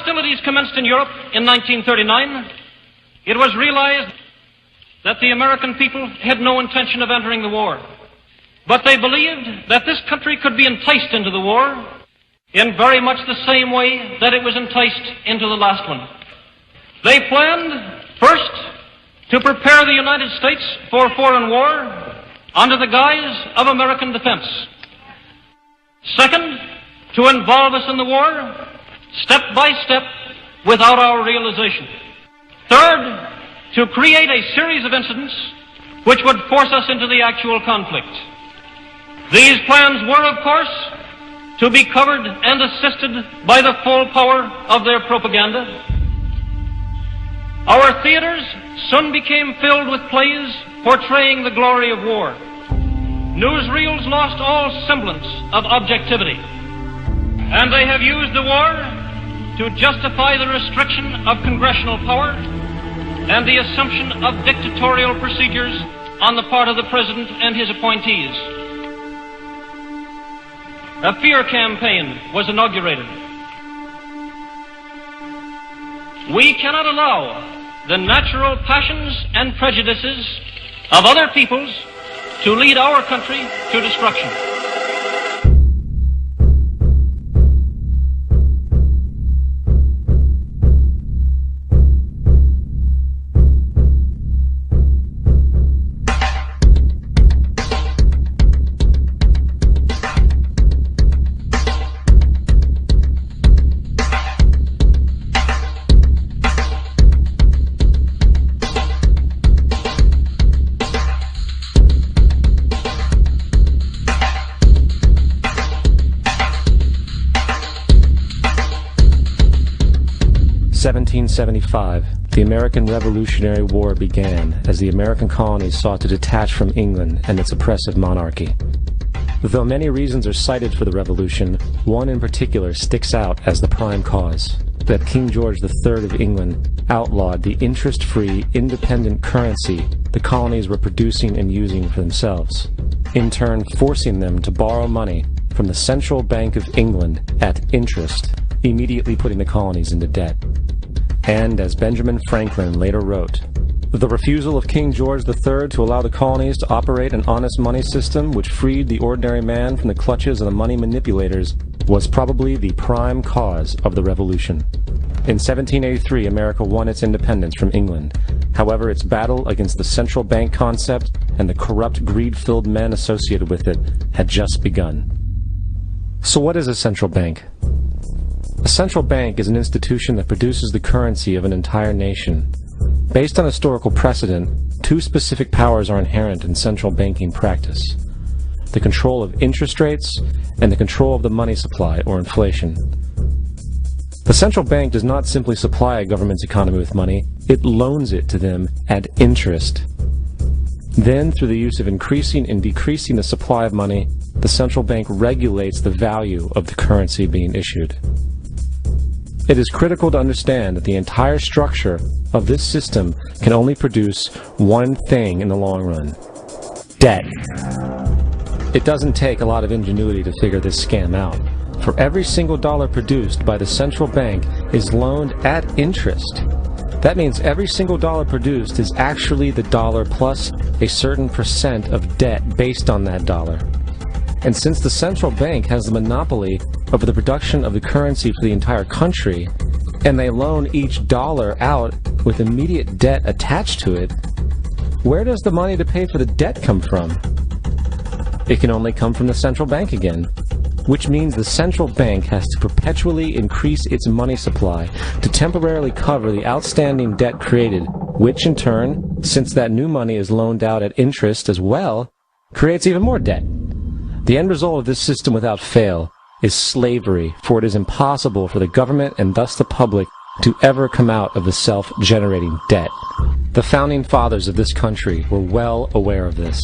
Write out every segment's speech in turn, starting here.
hostilities commenced in Europe in 1939, it was realized that the American people had no intention of entering the war. But they believed that this country could be enticed into the war in very much the same way that it was enticed into the last one. They planned, first, to prepare the United States for foreign war under the guise of American defense. Second, to involve us in the war step by step without our realization. Third, to create a series of incidents which would force us into the actual conflict. These plans were, of course, to be covered and assisted by the full power of their propaganda. Our theaters soon became filled with plays portraying the glory of war. Newsreels lost all semblance of objectivity, and they have used the war to justify the restriction of congressional power and the assumption of dictatorial procedures on the part of the President and his appointees. A fear campaign was inaugurated. We cannot allow the natural passions and prejudices of other peoples to lead our country to destruction. The American Revolutionary War began as the American colonies sought to detach from England and its oppressive monarchy. Though many reasons are cited for the revolution, one in particular sticks out as the prime cause: that King George III of England outlawed the interest-free, independent currency the colonies were producing and using for themselves, in turn forcing them to borrow money from the Central Bank of England at interest, immediately putting the colonies into debt. And, as Benjamin Franklin later wrote, the refusal of King George III to allow the colonies to operate an honest money system which freed the ordinary man from the clutches of the money manipulators was probably the prime cause of the revolution. In 1783, America won its independence from England. However, its battle against the central bank concept and the corrupt, greed-filled men associated with it had just begun. So what is a central bank? A central bank is an institution that produces the currency of an entire nation. Based on historical precedent, two specific powers are inherent in central banking practice: the control of interest rates and the control of the money supply, or inflation. The central bank does not simply supply a government's economy with money, it loans it to them at interest. Then, through the use of increasing and decreasing the supply of money, the central bank regulates the value of the currency being issued. It is critical to understand that the entire structure of this system can only produce one thing in the long run: debt. It doesn't take a lot of ingenuity to figure this scam out. For every single dollar produced by the central bank is loaned at interest. That means every single dollar produced is actually the dollar plus a certain percent of debt based on that dollar. And since the central bank has the monopoly over the production of the currency for the entire country, and they loan each dollar out with immediate debt attached to it, where does the money to pay for the debt come from? It can only come from the central bank again, which means the central bank has to perpetually increase its money supply to temporarily cover the outstanding debt created, which in turn, since that new money is loaned out at interest as well, creates even more debt. The end result of this system without fail is slavery, for it is impossible for the government and thus the public to ever come out of the self-generating debt. The founding fathers of this country were well aware of this.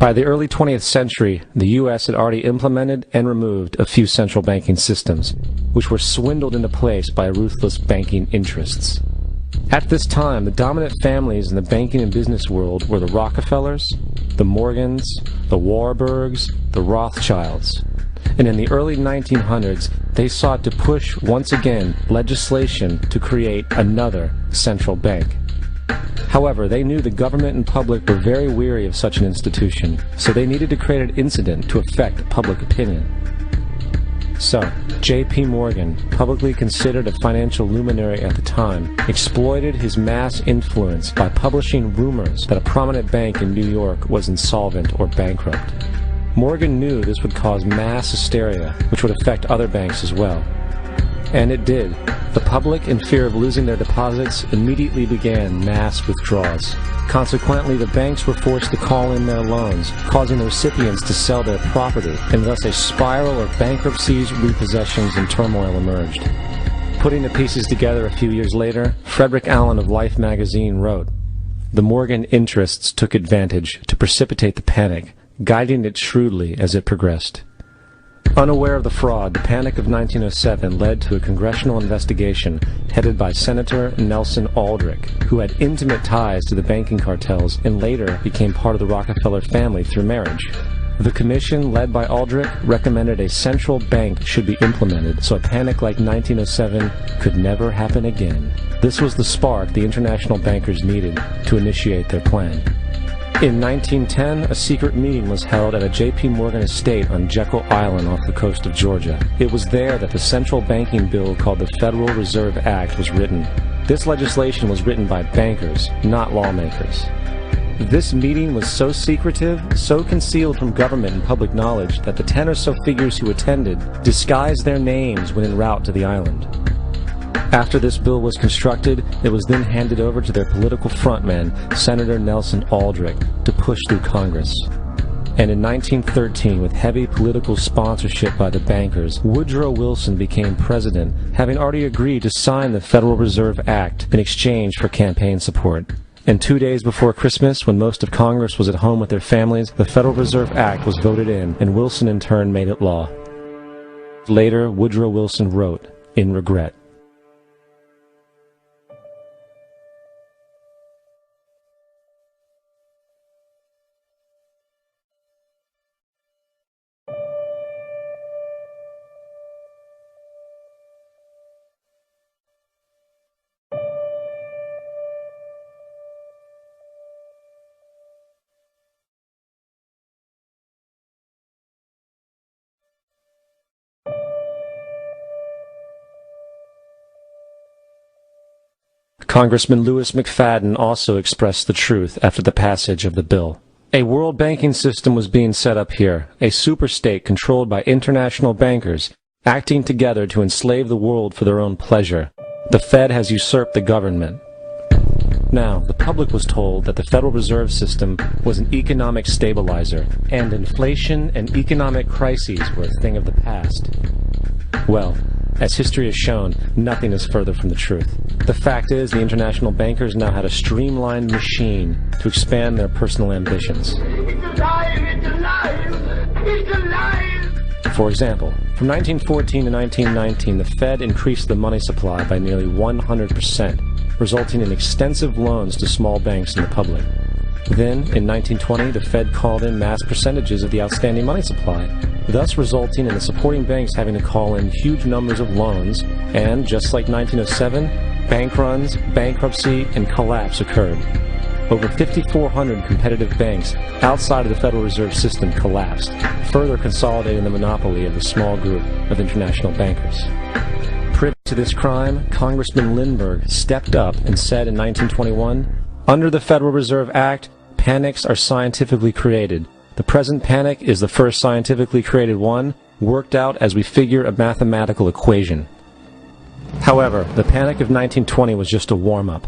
By the early 20th century, the U.S. had already implemented and removed a few central banking systems, which were swindled into place by ruthless banking interests. At this time, the dominant families in the banking and business world were the Rockefellers, the Morgans, the Warburgs, the Rothschilds. And in the early 1900s, they sought to push, once again, legislation to create another central bank. However, they knew the government and public were very weary of such an institution, so they needed to create an incident to affect public opinion. So, J.P. Morgan, publicly considered a financial luminary at the time, exploited his mass influence by publishing rumors that a prominent bank in New York was insolvent or bankrupt. Morgan knew this would cause mass hysteria, which would affect other banks as well. And it did. The public, in fear of losing their deposits, immediately began mass withdrawals. Consequently, the banks were forced to call in their loans, causing the recipients to sell their property, and thus a spiral of bankruptcies, repossessions, and turmoil emerged. Putting the pieces together a few years later, Frederick Allen of Life magazine wrote, "The Morgan interests took advantage to precipitate the panic, guiding it shrewdly as it progressed." Unaware of the fraud, the Panic of 1907 led to a congressional investigation headed by Senator Nelson Aldrich, who had intimate ties to the banking cartels and later became part of the Rockefeller family through marriage. The commission, led by Aldrich, recommended a central bank should be implemented so a panic like 1907 could never happen again. This was the spark the international bankers needed to initiate their plan. In 1910, a secret meeting was held at a J.P. Morgan estate on Jekyll Island off the coast of Georgia. It was there that the central banking bill called the Federal Reserve Act was written. This legislation was written by bankers, not lawmakers. This meeting was so secretive, so concealed from government and public knowledge that the 10 or so figures who attended disguised their names when en route to the island. After this bill was constructed, it was then handed over to their political frontman, Senator Nelson Aldrich, to push through Congress. And in 1913, with heavy political sponsorship by the bankers, Woodrow Wilson became president, having already agreed to sign the Federal Reserve Act in exchange for campaign support. And 2 days before Christmas, when most of Congress was at home with their families, the Federal Reserve Act was voted in, and Wilson in turn made it law. Later, Woodrow Wilson wrote, in regret, Congressman Louis McFadden also expressed the truth after the passage of the bill. A world banking system was being set up here, a superstate controlled by international bankers, acting together to enslave the world for their own pleasure. The Fed has usurped the government. Now, the public was told that the Federal Reserve System was an economic stabilizer, and inflation and economic crises were a thing of the past. Well, as history has shown, nothing is further from the truth. The fact is, the international bankers now had a streamlined machine to expand their personal ambitions. It's alive! It's alive! It's alive! For example, from 1914 to 1919, the Fed increased the money supply by nearly 100%, resulting in extensive loans to small banks and the public. Then, in 1920, the Fed called in mass percentages of the outstanding money supply, thus resulting in the supporting banks having to call in huge numbers of loans, and, just like 1907, bank runs, bankruptcy, and collapse occurred. Over 5,400 competitive banks outside of the Federal Reserve System collapsed, further consolidating the monopoly of the small group of international bankers. Privy to this crime, Congressman Lindbergh stepped up and said in 1921, "Under the Federal Reserve Act, panics are scientifically created. The present panic is the first scientifically created one, worked out as we figure a mathematical equation." However, the panic of 1920 was just a warm-up.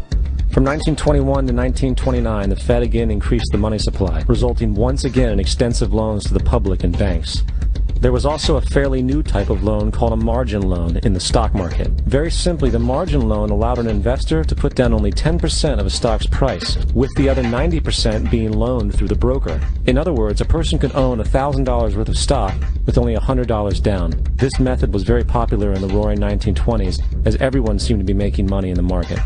From 1921 to 1929, the Fed again increased the money supply, resulting once again in extensive loans to the public and banks. There was also a fairly new type of loan called a margin loan in the stock market. Very simply, the margin loan allowed an investor to put down only 10% of a stock's price, with the other 90% being loaned through the broker. In other words, a person could own $1,000 worth of stock with only $100 down. This method was very popular in the roaring 1920s, as everyone seemed to be making money in the market.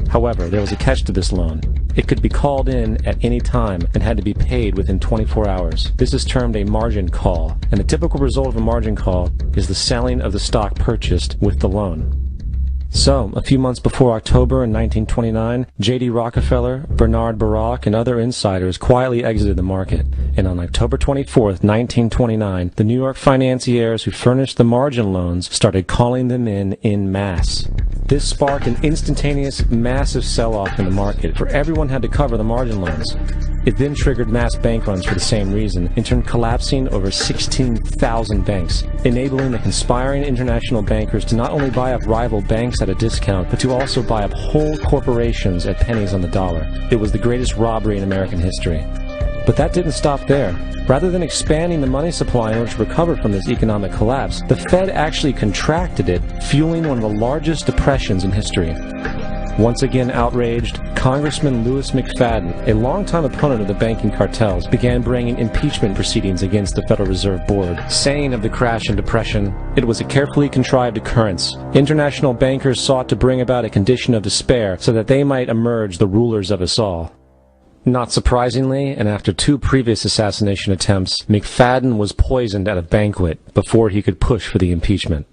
However, there was a catch to this loan. It could be called in at any time and had to be paid within 24 hours. This is termed a margin call, and the typical result of a margin call is the selling of the stock purchased with the loan. So, a few months before October in 1929, J.D. Rockefeller, Bernard Baruch, and other insiders quietly exited the market. And on October 24th, 1929, the New York financiers who furnished the margin loans started calling them in masse. This sparked an instantaneous, massive sell-off in the market, for everyone had to cover the margin loans. It then triggered mass bank runs for the same reason, in turn collapsing over 16,000 banks, enabling the conspiring international bankers to not only buy up rival banks at a discount, but to also buy up whole corporations at pennies on the dollar. It was the greatest robbery in American history. But that didn't stop there. Rather than expanding the money supply in order to recover from this economic collapse, the Fed actually contracted it, fueling one of the largest depressions in history. Once again outraged, Congressman Louis McFadden, a longtime opponent of the banking cartels, began bringing impeachment proceedings against the Federal Reserve Board, saying of the crash and depression, it was a carefully contrived occurrence. International bankers sought to bring about a condition of despair so that they might emerge the rulers of us all. Not surprisingly, and after 2 previous assassination attempts, McFadden was poisoned at a banquet before he could push for the impeachment.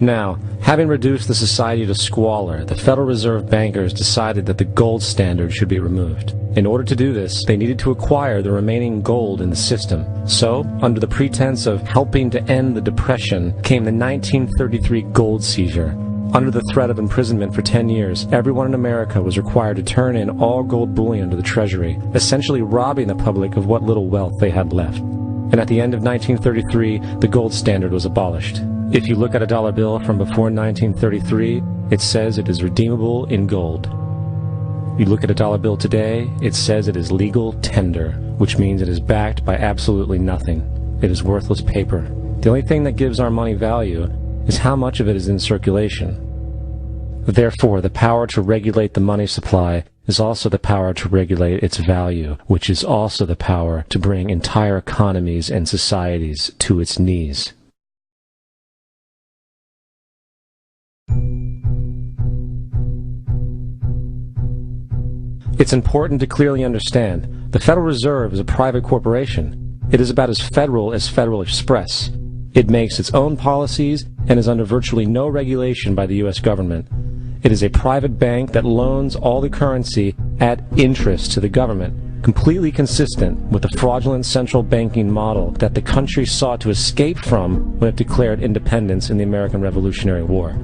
Now, having reduced the society to squalor, the Federal Reserve bankers decided that the gold standard should be removed. In order to do this, they needed to acquire the remaining gold in the system. So, under the pretense of helping to end the Depression, came the 1933 gold seizure. Under the threat of imprisonment for 10 years, everyone in America was required to turn in all gold bullion to the Treasury, essentially robbing the public of what little wealth they had left. And at the end of 1933, the gold standard was abolished. If you look at a dollar bill from before 1933, it says it is redeemable in gold. You look at a dollar bill today, it says it is legal tender, which means it is backed by absolutely nothing. It is worthless paper. The only thing that gives our money value is how much of it is in circulation. Therefore, the power to regulate the money supply is also the power to regulate its value, which is also the power to bring entire economies and societies to its knees. It's important to clearly understand, the Federal Reserve is a private corporation. It is about as Federal Express. It makes its own policies and is under virtually no regulation by the U.S. government. It is a private bank that loans all the currency at interest to the government, completely consistent with the fraudulent central banking model that the country sought to escape from when it declared independence in the American Revolutionary War.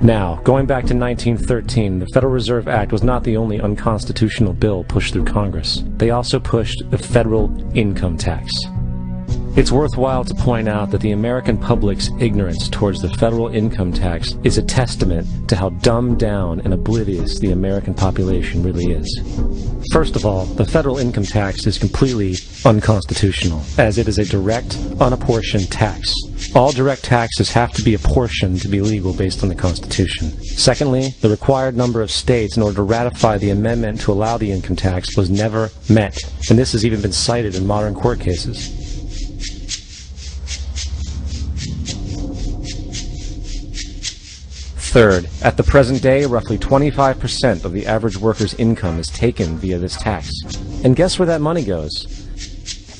Now, going back to 1913, the Federal Reserve Act was not the only unconstitutional bill pushed through Congress. They also pushed the federal income tax. It's worthwhile to point out that the American public's ignorance towards the federal income tax is a testament to how dumbed down and oblivious the American population really is. First of all, the federal income tax is completely unconstitutional, as it is a direct, unapportioned tax. All direct taxes have to be apportioned to be legal based on the Constitution. Secondly, the required number of states in order to ratify the amendment to allow the income tax was never met, and this has even been cited in modern court cases. Third, at the present day, roughly 25% of the average worker's income is taken via this tax. And guess where that money goes?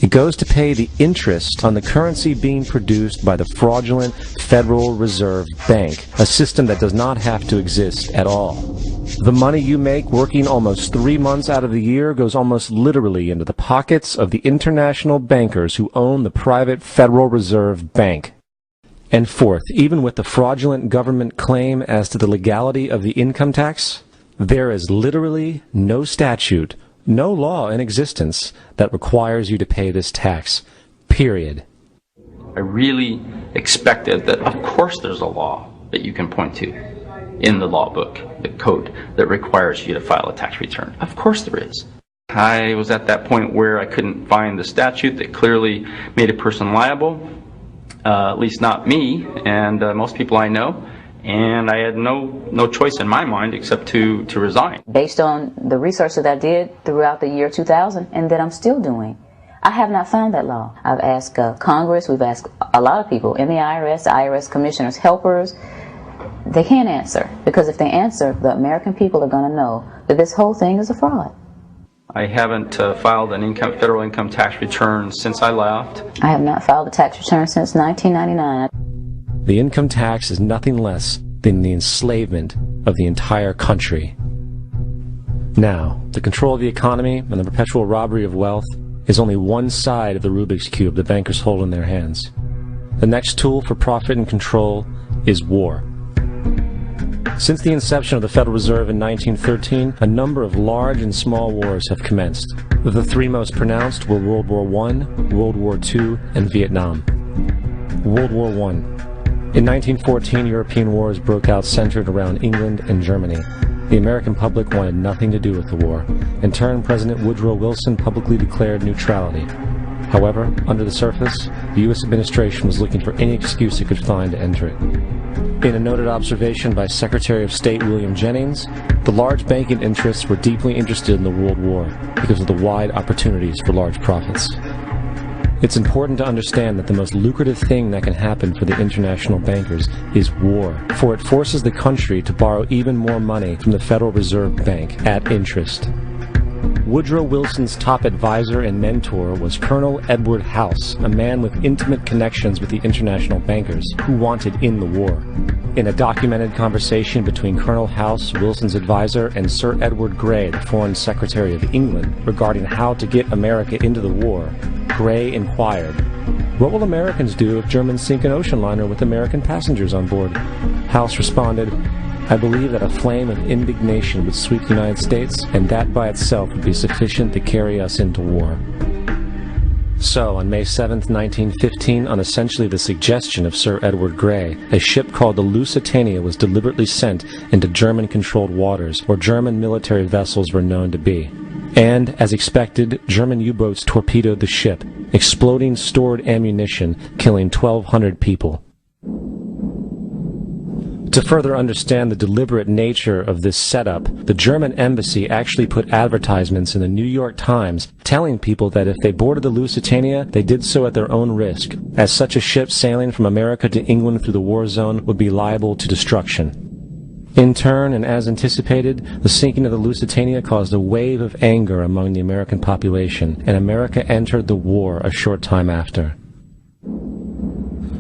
It goes to pay the interest on the currency being produced by the fraudulent Federal Reserve Bank, a system that does not have to exist at all. The money you make working almost 3 months out of the year goes almost literally into the pockets of the international bankers who own the private Federal Reserve Bank. And fourth, even with the fraudulent government claim as to the legality of the income tax, there is literally no statute, no law in existence that requires you to pay this tax, period. I really expected that, of course, there's a law that you can point to in the law book, the code, that requires you to file a tax return. Of course there is. I was at that point where I couldn't find the statute that clearly made a person liable. at least not me and most people I know. And I had no choice in my mind except to resign. Based on the research that I did throughout the year 2000 and that I'm still doing, I have not found that law. I've asked Congress, we've asked a lot of people in the IRS commissioners, helpers. They can't answer, because if they answer, the American people are going to know that this whole thing is a fraud. I haven't filed an federal income tax return since I left. I have not filed a tax return since 1999. The income tax is nothing less than the enslavement of the entire country. Now, the control of the economy and the perpetual robbery of wealth is only one side of the Rubik's Cube the bankers hold in their hands. The next tool for profit and control is war. Since the inception of the Federal Reserve in 1913, a number of large and small wars have commenced. The three most pronounced were World War I, World War II, and Vietnam. World War I. In 1914, European wars broke out centered around England and Germany. The American public wanted nothing to do with the war. In turn, President Woodrow Wilson publicly declared neutrality. However, under the surface, the U.S. administration was looking for any excuse it could find to enter it. In a noted observation by Secretary of State William Jennings, the large banking interests were deeply interested in the World War because of the wide opportunities for large profits. It's important to understand that the most lucrative thing that can happen for the international bankers is war, for it forces the country to borrow even more money from the Federal Reserve Bank at interest. Woodrow Wilson's top advisor and mentor was Colonel Edward House, a man with intimate connections with the international bankers who wanted in the war. In a documented conversation between Colonel House, Wilson's advisor, and Sir Edward Grey, the Foreign Secretary of England, regarding how to get America into the war, Grey inquired, "What will Americans do if Germans sink an ocean liner with American passengers on board?" House responded, "I believe that a flame of indignation would sweep the United States, and that by itself would be sufficient to carry us into war." So, on May 7, 1915, on essentially the suggestion of Sir Edward Grey, a ship called the Lusitania was deliberately sent into German-controlled waters, where German military vessels were known to be. And, as expected, German U-boats torpedoed the ship, exploding stored ammunition, killing 1,200 people. To further understand the deliberate nature of this setup, the German embassy actually put advertisements in the New York Times telling people that if they boarded the Lusitania, they did so at their own risk, as such a ship sailing from America to England through the war zone would be liable to destruction. In turn, and as anticipated, the sinking of the Lusitania caused a wave of anger among the American population, and America entered the war a short time after.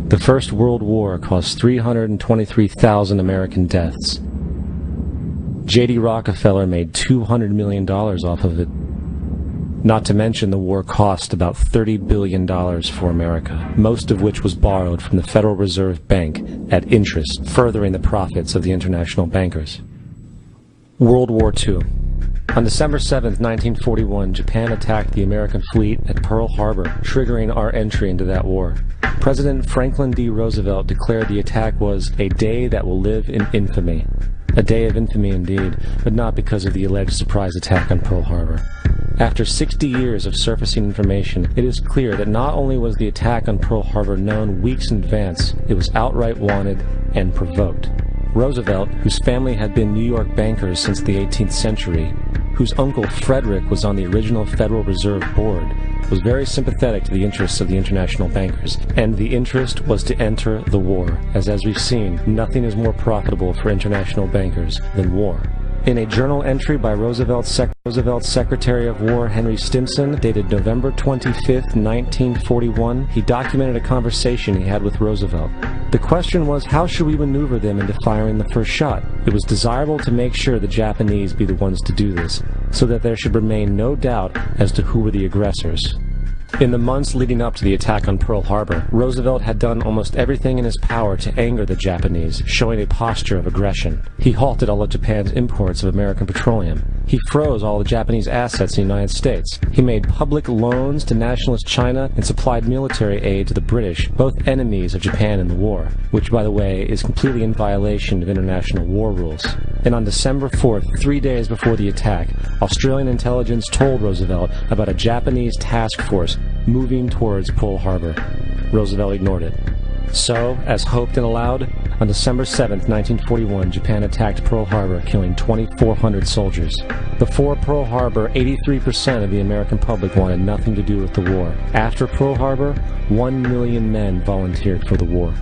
The First World War caused 323,000 American deaths. J.D. Rockefeller made $200 million off of it. Not to mention the war cost about $30 billion for America, most of which was borrowed from the Federal Reserve Bank at interest, furthering the profits of the international bankers. World War II. On December 7, 1941, Japan attacked the American fleet at Pearl Harbor, triggering our entry into that war. President Franklin D. Roosevelt declared the attack was a day that will live in infamy. A day of infamy indeed, but not because of the alleged surprise attack on Pearl Harbor. After 60 years of surfacing information, it is clear that not only was the attack on Pearl Harbor known weeks in advance, it was outright wanted and provoked. Roosevelt, whose family had been New York bankers since the 18th century, whose uncle Frederick was on the original Federal Reserve Board, was very sympathetic to the interests of the international bankers, and the interest was to enter the war, as we've seen, nothing is more profitable for international bankers than war. In a journal entry by Roosevelt's Secretary of War Henry Stimson, dated November 25, 1941, he documented a conversation he had with Roosevelt. The question was, how should we maneuver them into firing the first shot? It was desirable to make sure the Japanese be the ones to do this, so that there should remain no doubt as to who were the aggressors. In the months leading up to the attack on Pearl Harbor, Roosevelt had done almost everything in his power to anger the Japanese, showing a posture of aggression. He halted all of Japan's imports of American petroleum. He froze all the Japanese assets in the United States. He made public loans to nationalist China and supplied military aid to the British, both enemies of Japan in the war, which, by the way, is completely in violation of international war rules. And on December 4th, 3 days before the attack, Australian intelligence told Roosevelt about a Japanese task force moving towards Pearl Harbor. Roosevelt ignored it. So, as hoped and allowed, on December 7, 1941, Japan attacked Pearl Harbor, killing 2,400 soldiers. Before Pearl Harbor, 83% of the American public wanted nothing to do with the war. After Pearl Harbor, 1 million men volunteered for the war.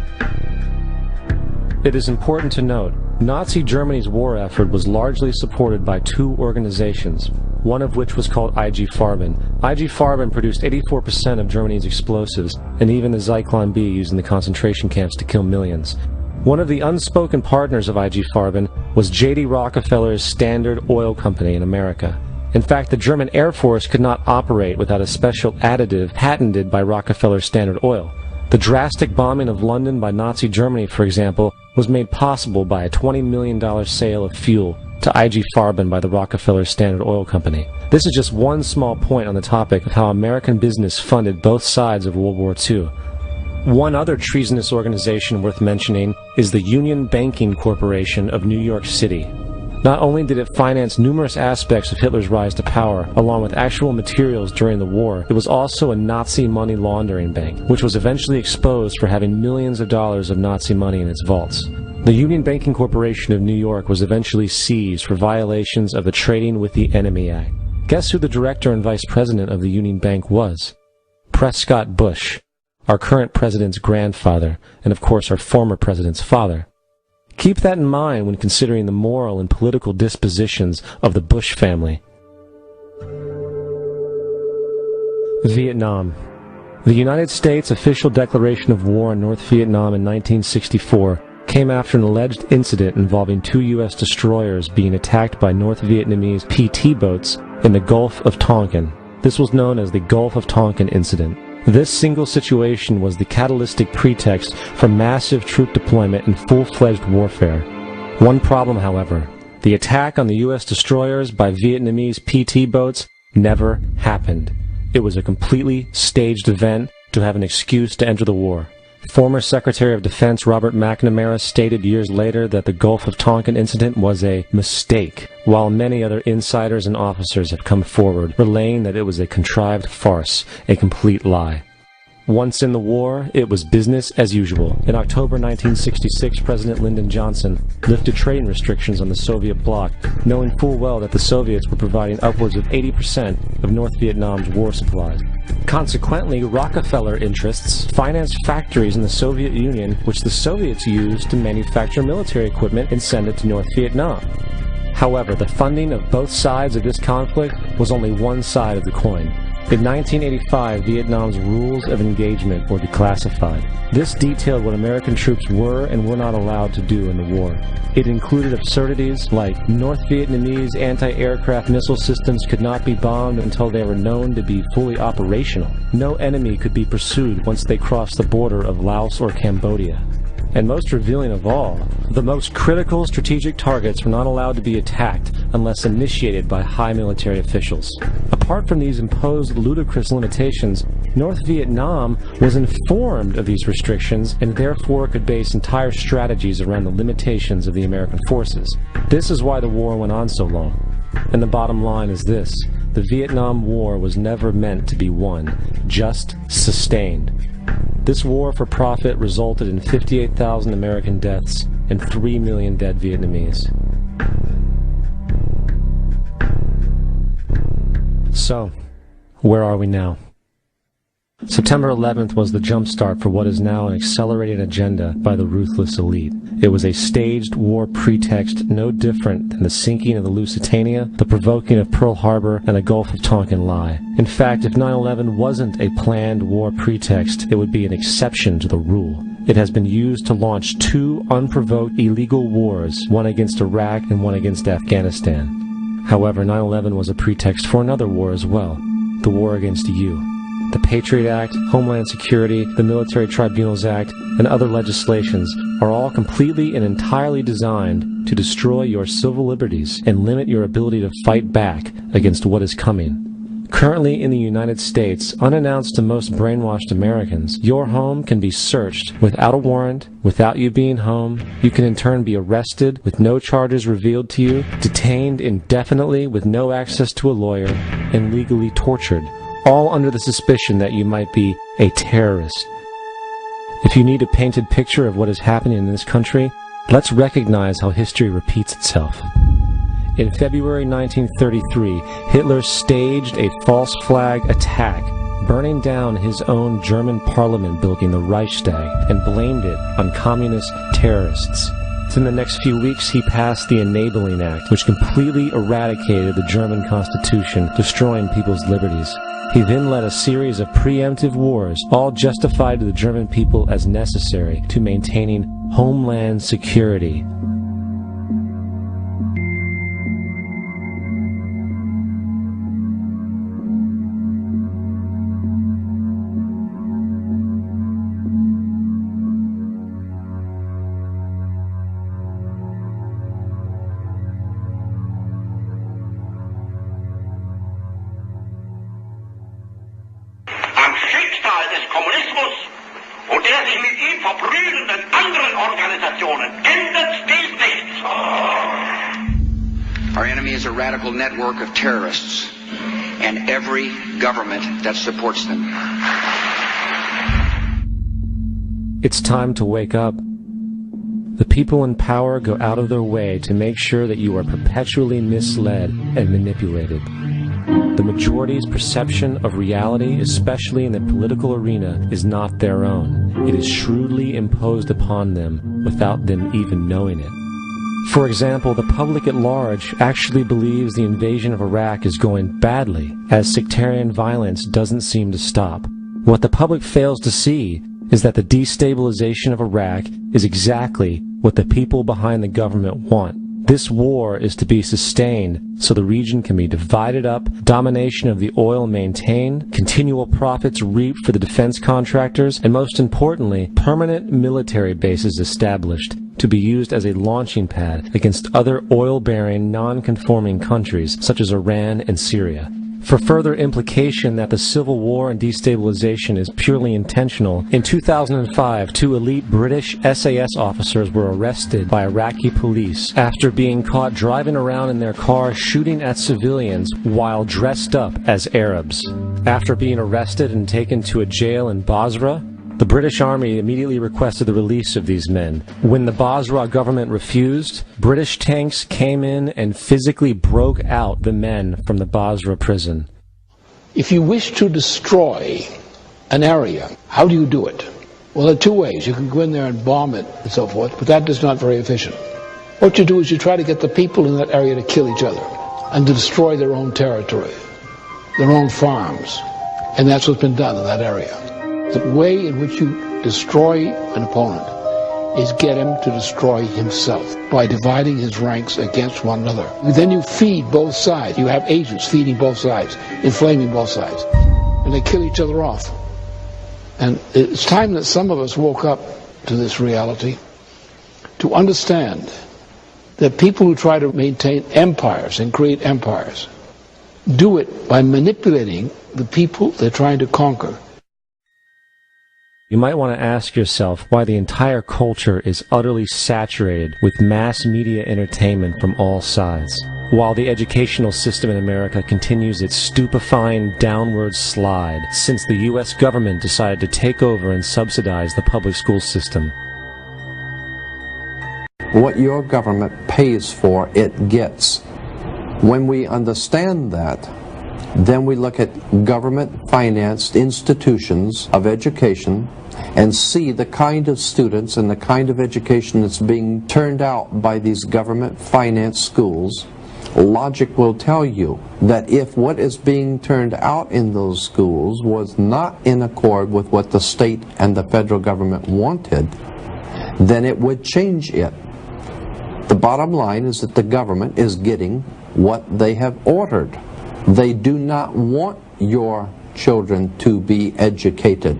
It is important to note, Nazi Germany's war effort was largely supported by two organizations, one of which was called IG Farben. IG Farben produced 84% of Germany's explosives, and even the Zyklon B used in the concentration camps to kill millions. One of the unspoken partners of IG Farben was J.D. Rockefeller's Standard Oil Company in America. In fact, the German Air Force could not operate without a special additive patented by Rockefeller's Standard Oil. The drastic bombing of London by Nazi Germany, for example, was made possible by a $20 million sale of fuel to IG Farben by the Rockefeller Standard Oil Company. This is just one small point on the topic of how American business funded both sides of World War II. One other treasonous organization worth mentioning is the Union Banking Corporation of New York City. Not only did it finance numerous aspects of Hitler's rise to power, along with actual materials during the war, it was also a Nazi money laundering bank, which was eventually exposed for having millions of dollars of Nazi money in its vaults. The Union Banking Corporation of New York was eventually seized for violations of the Trading with the Enemy Act. Guess who the director and vice president of the Union Bank was? Prescott Bush, our current president's grandfather, and of course our former president's father. Keep that in mind when considering the moral and political dispositions of the Bush family. Vietnam. The United States' official declaration of war on North Vietnam in 1964 came after an alleged incident involving two U.S. destroyers being attacked by North Vietnamese PT boats in the Gulf of Tonkin. This was known as the Gulf of Tonkin incident. This single situation was the catalytic pretext for massive troop deployment and full-fledged warfare. One problem, however, the attack on the U.S. destroyers by Vietnamese PT boats never happened. It was a completely staged event to have an excuse to enter the war. Former Secretary of Defense Robert McNamara stated years later that the Gulf of Tonkin incident was a mistake, while many other insiders and officers have come forward, relaying that it was a contrived farce, a complete lie. Once in the war, it was business as usual. In October 1966, President Lyndon Johnson lifted trading restrictions on the Soviet bloc, knowing full well that the Soviets were providing upwards of 80% of North Vietnam's war supplies. Consequently, Rockefeller interests financed factories in the Soviet Union, which the Soviets used to manufacture military equipment and send it to North Vietnam. However, the funding of both sides of this conflict was only one side of the coin. In 1985, Vietnam's rules of engagement were declassified. This detailed what American troops were and were not allowed to do in the war. It included absurdities like North Vietnamese anti-aircraft missile systems could not be bombed until they were known to be fully operational. No enemy could be pursued once they crossed the border of Laos or Cambodia. And most revealing of all, the most critical strategic targets were not allowed to be attacked unless initiated by high military officials. Apart from these imposed ludicrous limitations, North Vietnam was informed of these restrictions and therefore could base entire strategies around the limitations of the American forces. This is why the war went on so long. And the bottom line is this: the Vietnam War was never meant to be won, just sustained. This war for profit resulted in 58,000 American deaths and 3 million dead Vietnamese. So, where are we now? September 11th was the jumpstart for what is now an accelerated agenda by the ruthless elite. It was a staged war pretext no different than the sinking of the Lusitania, the provoking of Pearl Harbor, and the Gulf of Tonkin lie. In fact, if 9/11 wasn't a planned war pretext, it would be an exception to the rule. It has been used to launch two unprovoked illegal wars, one against Iraq and one against Afghanistan. However, 9/11 was a pretext for another war as well, the war against you. The Patriot Act, Homeland Security, the Military Tribunals Act, and other legislations are all completely and entirely designed to destroy your civil liberties and limit your ability to fight back against what is coming. Currently in the United States, unannounced to most brainwashed Americans, your home can be searched without a warrant, without you being home. You can in turn be arrested with no charges revealed to you, detained indefinitely with no access to a lawyer, and legally tortured, all under the suspicion that you might be a terrorist. If you need a painted picture of what is happening in this country, let's recognize how history repeats itself. In February 1933, Hitler staged a false flag attack, burning down his own German parliament building, the Reichstag, and blamed it on communist terrorists. In the next few weeks, he passed the Enabling Act, which completely eradicated the German Constitution, destroying people's liberties. He then led a series of preemptive wars, all justified to the German people as necessary to maintaining homeland security. Our enemy is a radical network of terrorists and every government that supports them. It's time to wake up. The people in power go out of their way to make sure that you are perpetually misled and manipulated. The majority's perception of reality, especially in the political arena, is not their own. It is shrewdly imposed upon them without them even knowing it. For example, the public at large actually believes the invasion of Iraq is going badly, as sectarian violence doesn't seem to stop. What the public fails to see is that the destabilization of Iraq is exactly what the people behind the government want. This war is to be sustained so the region can be divided up, domination of the oil maintained, continual profits reaped for the defense contractors, and most importantly, permanent military bases established to be used as a launching pad against other oil-bearing, non-conforming countries such as Iran and Syria. For further implication that the civil war and destabilization is purely intentional, in 2005, 2 elite British SAS officers were arrested by Iraqi police after being caught driving around in their car shooting at civilians while dressed up as Arabs. After being arrested and taken to a jail in Basra, the British Army immediately requested the release of these men. When the Basra government refused, British tanks came in and physically broke out the men from the Basra prison. If you wish to destroy an area, how do you do it? Well, there are 2 ways. You can go in there and bomb it and so forth, but that is not very efficient. What you do is you try to get the people in that area to kill each other and to destroy their own territory, their own farms. And that's what's been done in that area. The way in which you destroy an opponent is get him to destroy himself by dividing his ranks against one another. Then you feed both sides. You have agents feeding both sides, inflaming both sides. And they kill each other off. And it's time that some of us woke up to this reality, to understand that people who try to maintain empires and create empires do it by manipulating the people they're trying to conquer. You might want to ask yourself why the entire culture is utterly saturated with mass media entertainment from all sides, while the educational system in America continues its stupefying downward slide since the U.S. government decided to take over and subsidize the public school system. What your government pays for, it gets. When we understand that, then we look at government-financed institutions of education and see the kind of students and the kind of education that's being turned out by these government-financed schools. Logic will tell you that if what is being turned out in those schools was not in accord with what the state and the federal government wanted, then it would change it. The bottom line is that the government is getting what they have ordered. They do not want your children to be educated.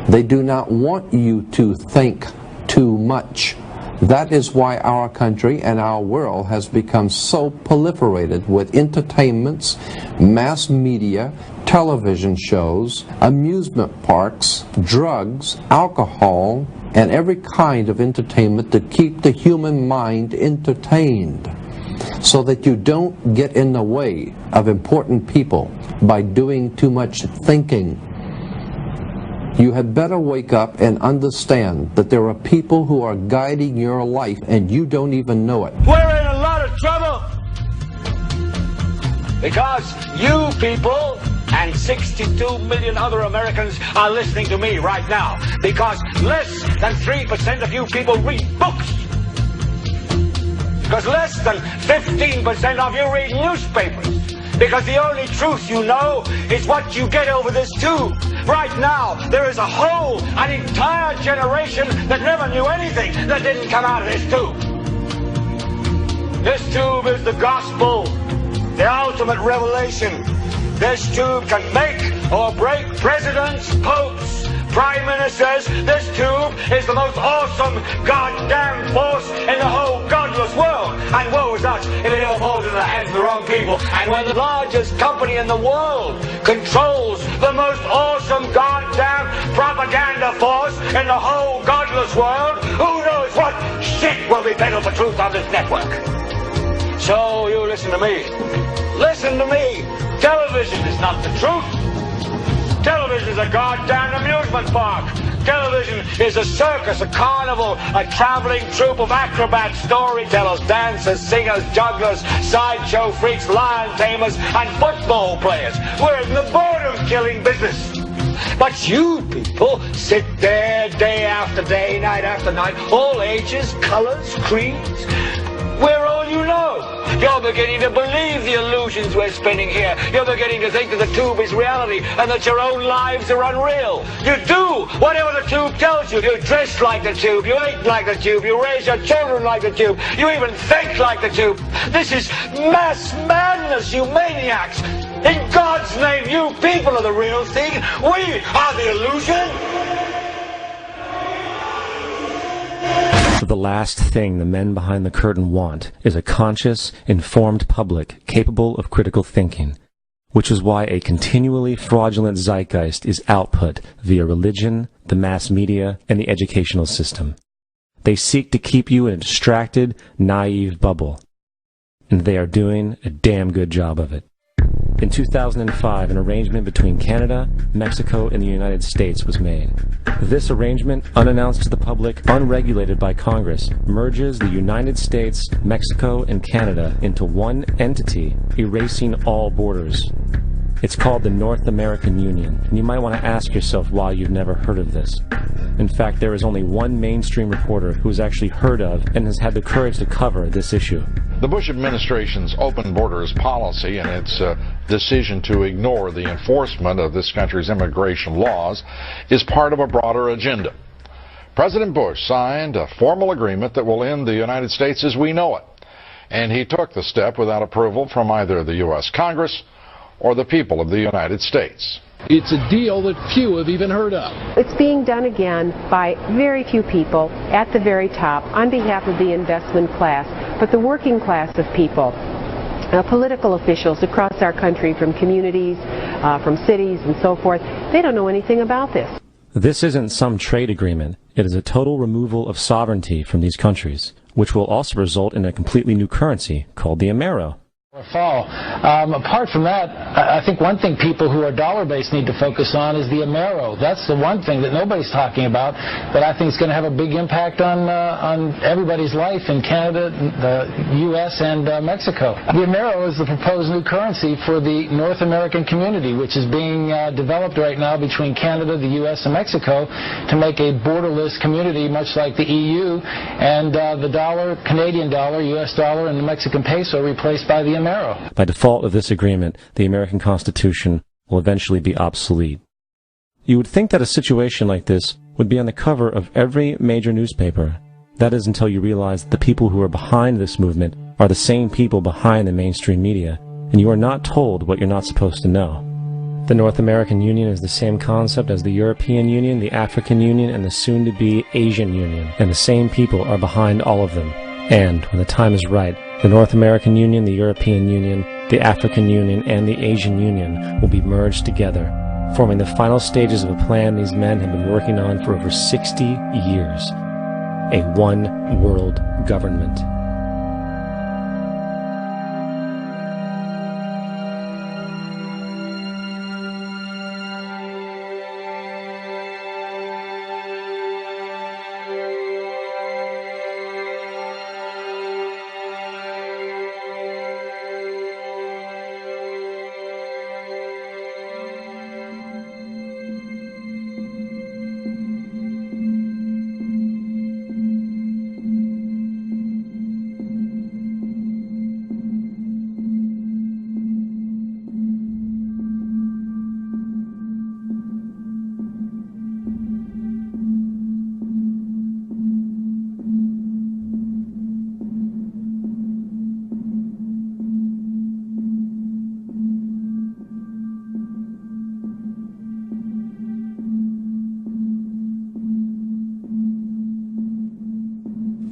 They do not want you to think too much. That is why our country and our world has become so proliferated with entertainments, mass media, television shows, amusement parks, drugs, alcohol, and every kind of entertainment to keep the human mind entertained, so that you don't get in the way of important people by doing too much thinking. You had better wake up and understand that there are people who are guiding your life and you don't even know it. We're in a lot of trouble because you people and 62 million other Americans are listening to me right now because less than 3% of you people read books. Because less than 15% of you read newspapers. Because the only truth you know is what you get over this tube. Right now, there is an entire generation that never knew anything that didn't come out of this tube. This tube is the gospel, the ultimate revelation. This tube can make or break presidents, popes, prime ministers. This tube is the most awesome goddamn force in the whole godless world. And woe is us if it ever falls into the hands of the wrong people. And when the largest company in the world controls the most awesome goddamn propaganda force in the whole godless world, who knows what shit will be peddled for truth on this network. So you listen to me. Listen to me. Television is not the truth. Television is a goddamn amusement park. Television is a circus, a carnival, a traveling troupe of acrobats, storytellers, dancers, singers, jugglers, sideshow freaks, lion tamers, and football players. We're in the boredom-killing business. But you people sit there day after day, night after night, all ages, colors, creeds. We're all you know. You're beginning to believe the illusions we're spinning here. You're beginning to think that the tube is reality and that your own lives are unreal. You do whatever the tube tells you. You dress like the tube. You eat like the tube. You raise your children like the tube. You even think like the tube. This is mass madness, you maniacs. In God's name, you people are the real thing. We are the illusion. The last thing the men behind the curtain want is a conscious, informed public capable of critical thinking, which is why a continually fraudulent zeitgeist is output via religion, the mass media, and the educational system. They seek to keep you in a distracted, naive bubble, and they are doing a damn good job of it. In 2005, an arrangement between Canada, Mexico, and the United States was made. This arrangement, unannounced to the public, unregulated by Congress, merges the United States, Mexico, and Canada into one entity, erasing all borders. It's called the North American Union, and you might want to ask yourself why you've never heard of this. In fact, there is only one mainstream reporter who has actually heard of and has had the courage to cover this issue. The Bush administration's open borders policy and its decision to ignore the enforcement of this country's immigration laws is part of a broader agenda. President Bush signed a formal agreement that will end the United States as we know it, and he took the step without approval from either the U.S. Congress or the people of the United States. It's a deal that few have even heard of. It's being done again by very few people at the very top on behalf of the investment class, but the working class of people, political officials across our country, from communities, from cities and so forth, they don't know anything about this. This isn't some trade agreement. It is a total removal of sovereignty from these countries, which will also result in a completely new currency called the Amero. Fall. Apart from that, I think one thing people who are dollar-based need to focus on is the Amero. That's the one thing that nobody's talking about, but I think it's going to have a big impact on everybody's life in Canada, the U.S., and Mexico. The Amero is the proposed new currency for the North American community, which is being developed right now between Canada, the U.S., and Mexico to make a borderless community, much like the EU, and the dollar, Canadian dollar, U.S. dollar, and the Mexican peso replaced by the Amero. By default of this agreement, the American Constitution will eventually be obsolete. You would think that a situation like this would be on the cover of every major newspaper. That is until you realize that the people who are behind this movement are the same people behind the mainstream media, and you are not told what you're not supposed to know. The North American Union is the same concept as the European Union, the African Union, and the soon-to-be Asian Union, and the same people are behind all of them. And, when the time is right, the North American Union, the European Union, the African Union, and the Asian Union will be merged together, forming the final stages of a plan these men have been working on for over 60 years. A one-world government.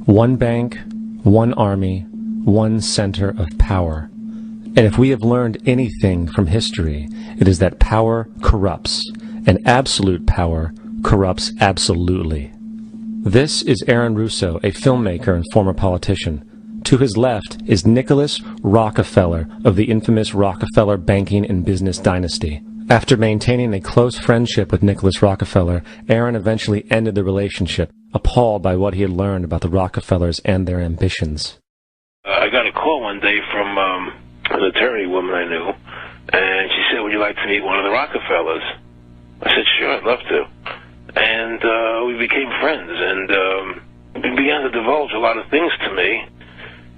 One bank, one army, one center of power. And if we have learned anything from history, it is that power corrupts, and absolute power corrupts absolutely. This is Aaron Russo, a filmmaker and former politician. To his left is Nicholas Rockefeller of the infamous Rockefeller banking and business dynasty. After maintaining a close friendship with Nicholas Rockefeller, Aaron eventually ended the relationship, appalled by what he had learned about the Rockefellers and their ambitions. I got a call one day from an attorney woman I knew, and she said, would you like to meet one of the Rockefellers? I said, sure, I'd love to. And we became friends, and he began to divulge a lot of things to me.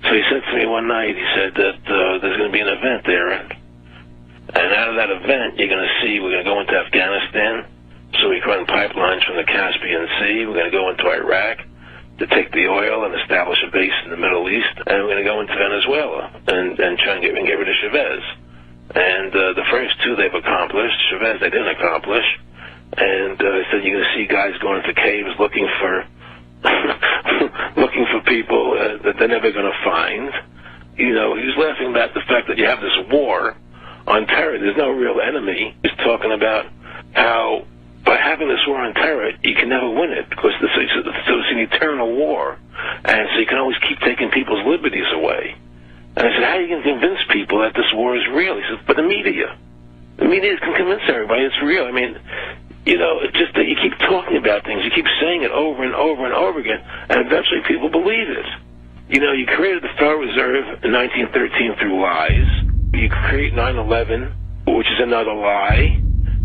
So he said to me one night, he said that there's going to be an event there, and out of that event, you're going to see we're going to go into Afghanistan, so we can run pipelines from the Caspian Sea. We're going to go into Iraq to take the oil and establish a base in the Middle East, and we're going to go into Venezuela and try and get rid of Chavez. And the first two they've accomplished. Chavez they didn't accomplish. And he said you're going to see guys going into caves looking for looking for people that they're never going to find. You know, he was laughing about the fact that you have this war on terror. There's no real enemy. He's talking about how by having this war on terror, you can never win it because it's an eternal war. And so you can always keep taking people's liberties away. And I said, how are you going to convince people that this war is real? He said, but the media can convince everybody it's real. I mean, you know, it's just that you keep talking about things. You keep saying it over and over and over again, and eventually people believe it. You know, you created the Federal Reserve in 1913 through lies. You create 9/11, which is another lie.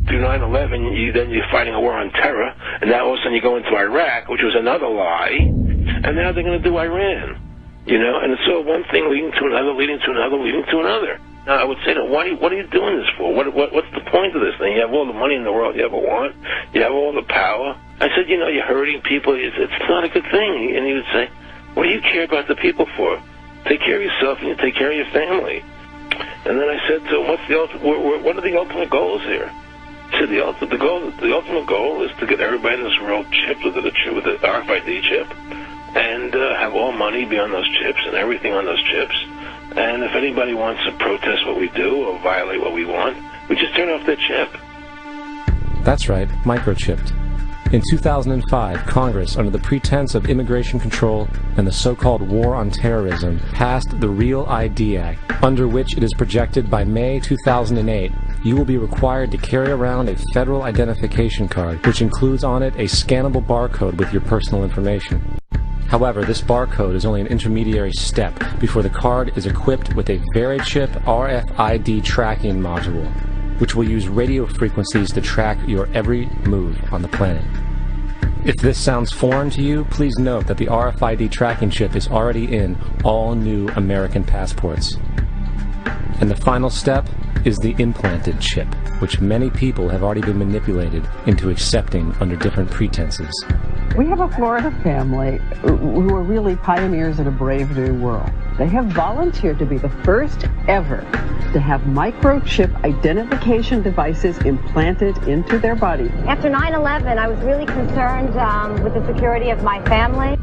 Through 9/11, then you're fighting a war on terror, and now all of a sudden you go into Iraq, which was another lie, and now they're going to do Iran. You know, and it's all one thing leading to another, leading to another, leading to another. Now, I would say to them, what are you doing this for? What's the point of this thing? You have all the money in the world you ever want. You have all the power. I said, you know, you're hurting people. It's not a good thing. And he would say, what do you care about the people for? Take care of yourself and you take care of your family. And then I said to him, what are the ultimate goals here? He said, the ultimate goal is to get everybody in this world chipped with the RFID chip and have all money be on those chips and everything on those chips. And if anybody wants to protest what we do or violate what we want, we just turn off their chip. That's right, microchipped. In 2005, Congress, under the pretense of immigration control and the so-called war on terrorism, passed the Real ID Act, under which it is projected by May 2008, you will be required to carry around a federal identification card, which includes on it a scannable barcode with your personal information. However, this barcode is only an intermediary step before the card is equipped with a VeriChip RFID tracking module, which will use radio frequencies to track your every move on the planet. If this sounds foreign to you, please note that the RFID tracking chip is already in all new American passports. And the final step is the implanted chip, which many people have already been manipulated into accepting under different pretenses. We have a Florida family who are really pioneers in a brave new world. They have volunteered to be the first ever to have microchip identification devices implanted into their body. After 9/11, I was really concerned with the security of my family.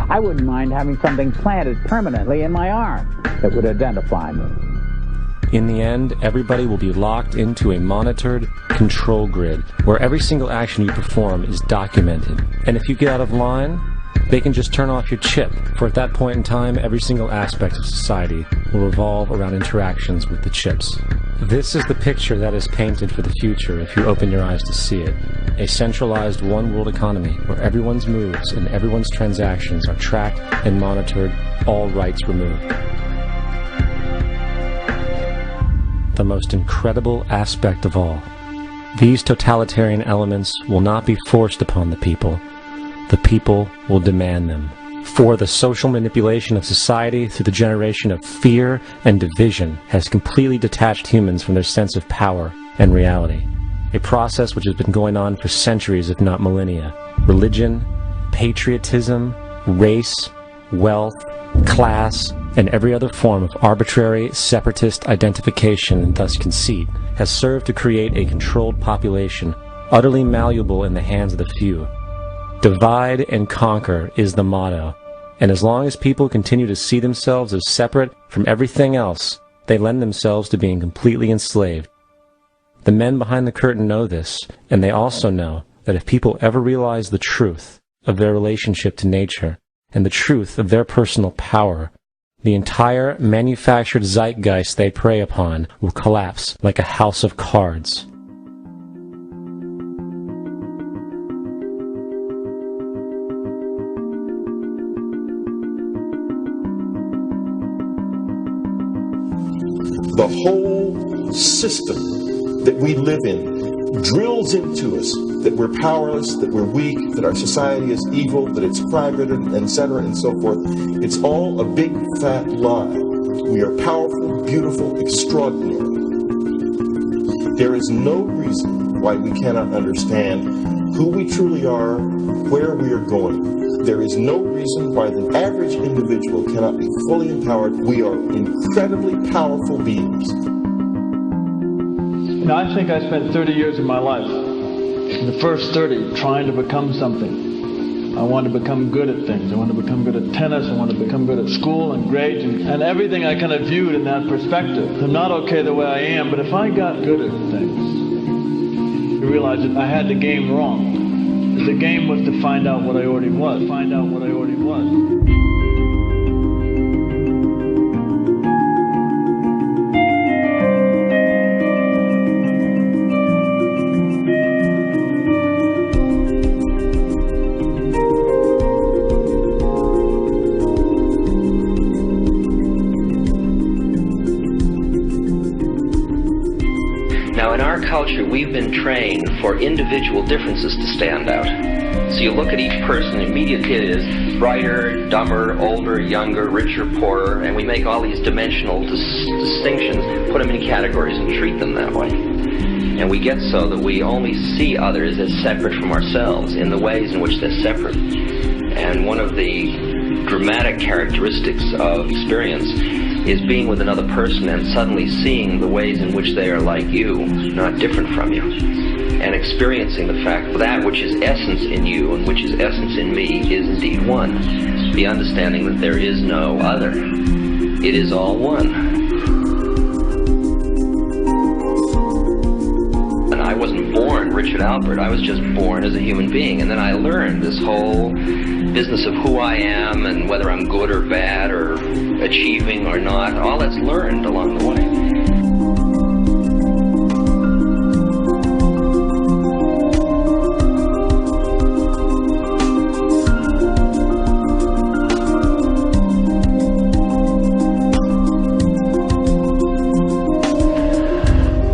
I wouldn't mind having something planted permanently in my arm that would identify me. In the end, everybody will be locked into a monitored control grid where every single action you perform is documented. And if you get out of line, they can just turn off your chip, for at that point in time, every single aspect of society will revolve around interactions with the chips. This is the picture that is painted for the future if you open your eyes to see it. A centralized one-world economy where everyone's moves and everyone's transactions are tracked and monitored, all rights removed. The most incredible aspect of all. These totalitarian elements will not be forced upon the people. The people will demand them. For the social manipulation of society through the generation of fear and division has completely detached humans from their sense of power and reality. A process which has been going on for centuries, if not millennia. Religion, patriotism, race, wealth, class, and every other form of arbitrary, separatist identification and thus conceit has served to create a controlled population, utterly malleable in the hands of the few. Divide and conquer is the motto, and as long as people continue to see themselves as separate from everything else, they lend themselves to being completely enslaved. The men behind the curtain know this, and they also know that if people ever realize the truth of their relationship to nature and the truth of their personal power, the entire manufactured zeitgeist they prey upon will collapse like a house of cards. The whole system that we live in drills into us that we're powerless, that we're weak, that our society is evil, that it's crime-ridden, etc., and so forth. It's all a big, fat lie. We are powerful, beautiful, extraordinary. There is no reason why we cannot understand who we truly are, where we are going. There is no reason why the average individual cannot be fully empowered. We are incredibly powerful beings. You know, I think I spent 30 years of my life, in the first 30, trying to become something. I wanted to become good at things. I wanted to become good at tennis. I wanted to become good at school and grades and everything I kind of viewed in that perspective. I'm not okay the way I am, but if I got good at things, you realize that I had the game wrong. The game was to find out what I already was. Find out what I already was. Culture, we've been trained for individual differences to stand out. So you look at each person, immediately it is brighter, dumber, older, younger, richer, poorer, and we make all these dimensional distinctions, put them in categories and treat them that way. And we get so that we only see others as separate from ourselves in the ways in which they're separate. And one of the dramatic characteristics of experience is being with another person and suddenly seeing the ways in which they are like you, not different from you, and experiencing the fact that which is essence in you and which is essence in me is indeed one. The understanding that there is no other. It is all one. And I wasn't born Richard Albert, I was just born as a human being, and then I learned this whole business of who I am and whether I'm good or bad or achieving or not. All that's learned along the way.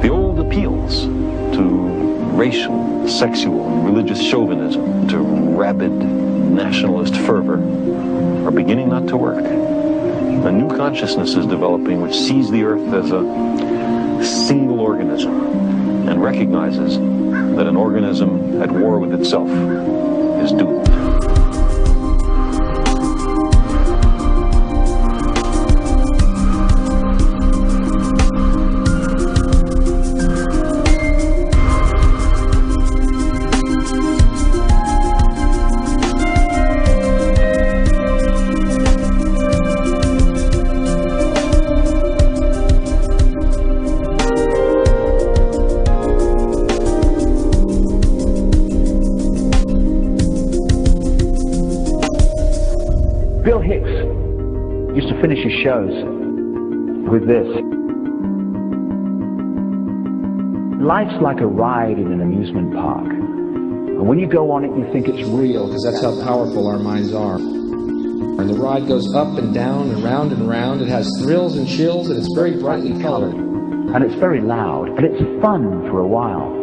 The old appeals to racial, sexual, and religious chauvinism, to rabid nationalist fervor, are beginning not to work. A new consciousness is developing which sees the earth as a single organism and recognizes that an organism at war with itself is doomed. Finish your shows with this. Life's like a ride in an amusement park. And when you go on it, you think it's real, because that's how powerful our minds are. And the ride goes up and down and round and round. It has thrills and chills, and it's very brightly colored. And it's very loud, and it's fun for a while.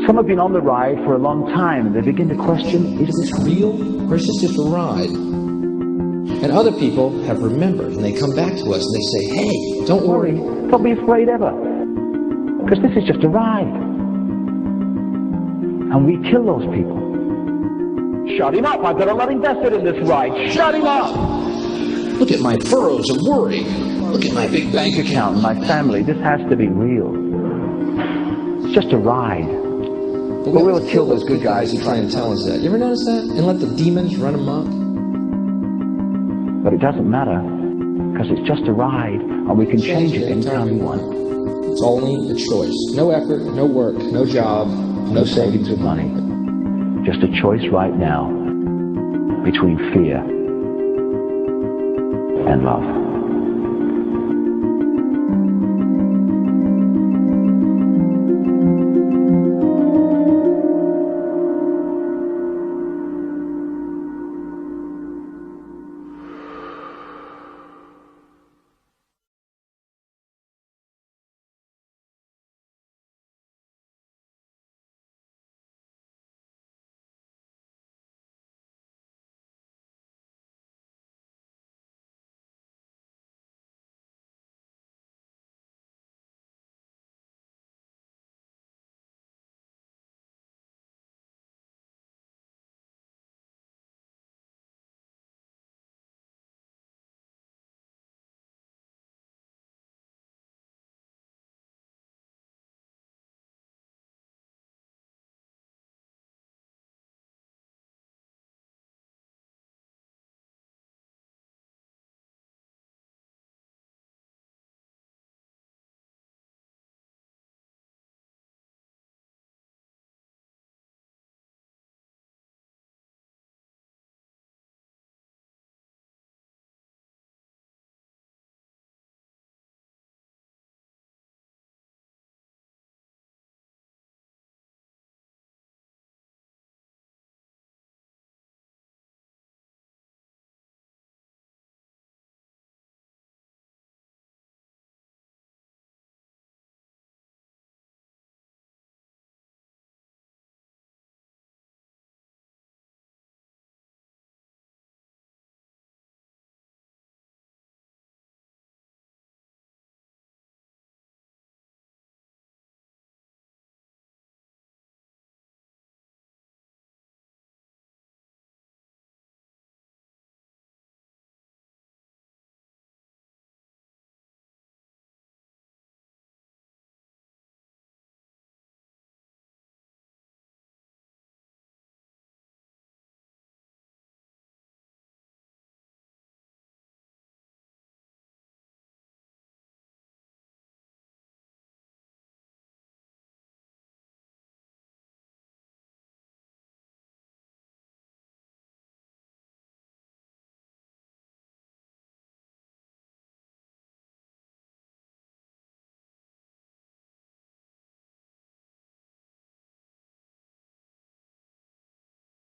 Some have been on the ride for a long time, and they begin to question, is this real, or is this just a ride? And other people have remembered, and they come back to us and they say, hey, don't worry. Don't be afraid ever. Because this is just a ride. And we kill those people. Shut him up. I've got a lot invested in this ride. Shut him up. Look at my furrows of worry. Look at my big bank account. My family. This has to be real. It's just a ride. But we will kill those good guys who try and tell us that. You ever notice that? And let the demons run amok? But it doesn't matter, because it's just a ride, and we can change it anytime we want. It's only a choice. No effort, no work, no job, No savings of money. Just a choice right now between fear and love.